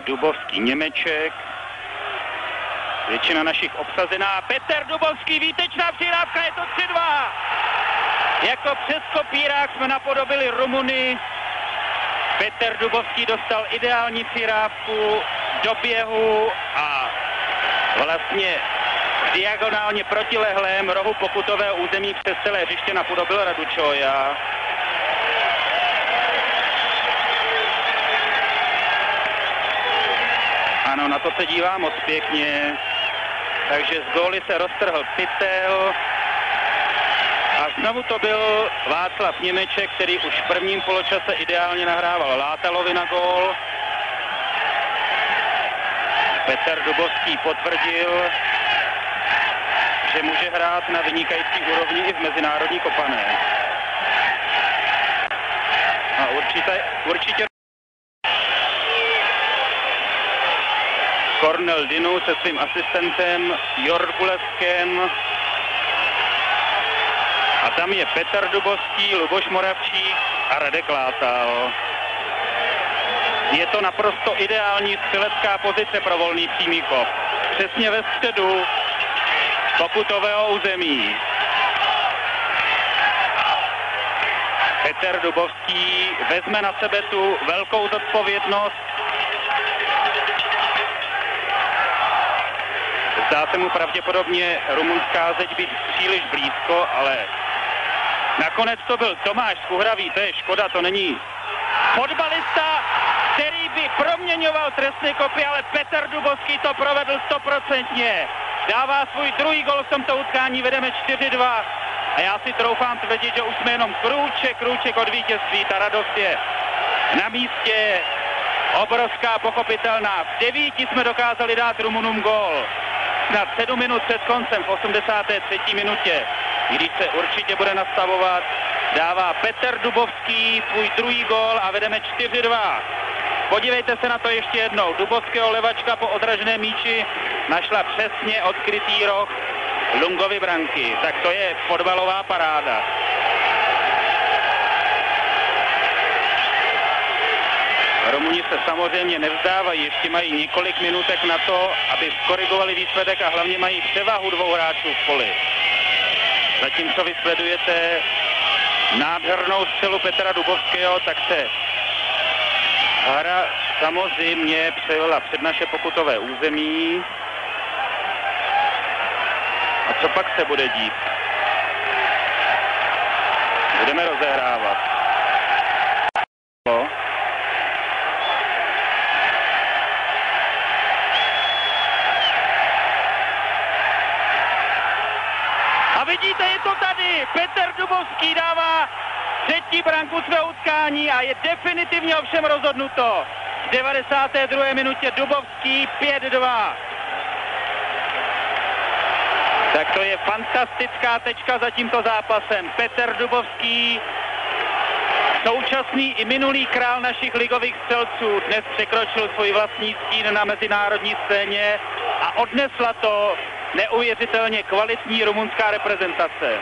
Dubovský, Němeček. Většina našich obsazená. Petr Dubovský, výtečná přihrávka, je to 3-2. Jako přes kopírák jsme napodobili Rumuny. Petr Dubovský dostal ideální přihrávku do běhu a vlastně diagonálně protilehlém rohu pokutového území přes celé hřiště napodobil Radu Čoja. Ano, na to se dívám moc pěkně. Takže z góly se roztrhl pytel. A znovu to byl Václav Němeček, který už v prvním poločase ideálně nahrával Látalovi na gól. Petr Dubovský potvrdil, že může hrát na vynikající úrovni i v mezinárodní kopané. A určitě Kornel Dinu se svým asistentem Jorkuleskem. A tam je Petr Dubovský, Luboš Moravčík a Radek Látal. Je to naprosto ideální střelecká pozice pro volný přímý kop. Přesně ve středu pokutového území. Petr Dubovský vezme na sebe tu velkou zodpovědnost. Zdá se mu pravděpodobně rumunská zeď být příliš blízko, ale nakonec to byl Tomáš Skuhravý, to je škoda, to není fotbalista, který by proměňoval trestné kopy, ale Petr Dubovský to provedl 100%. Dává svůj druhý gol v tomto utkání, vedeme 4-2 a já si troufám tvrdit, že už jsme jenom krůček od vítězství, ta radost je na místě, obrovská, pochopitelná. V 9 jsme dokázali dát Rumunům gól. Snad 7 minut před koncem v 83. minutě, když se určitě bude nastavovat, dává Petr Dubovský svůj druhý gól a vedeme 4-2. Podívejte se na to ještě jednou. Dubovského levačka po odraženém míči našla přesně odkrytý roh Lungovy branky. Tak to je fotbalová paráda. Rumuni se samozřejmě nevzdávají, ještě mají několik minutek na to, aby skorigovali výsledek a hlavně mají převahu 2 hráčů v poli. Zatímco vy sledujete nádhernou střelu Petra Dubovského, tak se hra samozřejmě přejela před naše pokutové území. A co pak se bude dít? Budeme rozehrávat. A vidíte, je to tady. Petr Dubovský dává 3. branku svého utkání a je definitivně ovšem rozhodnuto. V 92. minutě Dubovský 5-2. Tak to je fantastická tečka za tímto zápasem. Petr Dubovský, současný i minulý král našich ligových střelců, dnes překročil svůj vlastní stín na mezinárodní scéně a odnesla to neuvěřitelně kvalitní rumunská reprezentace.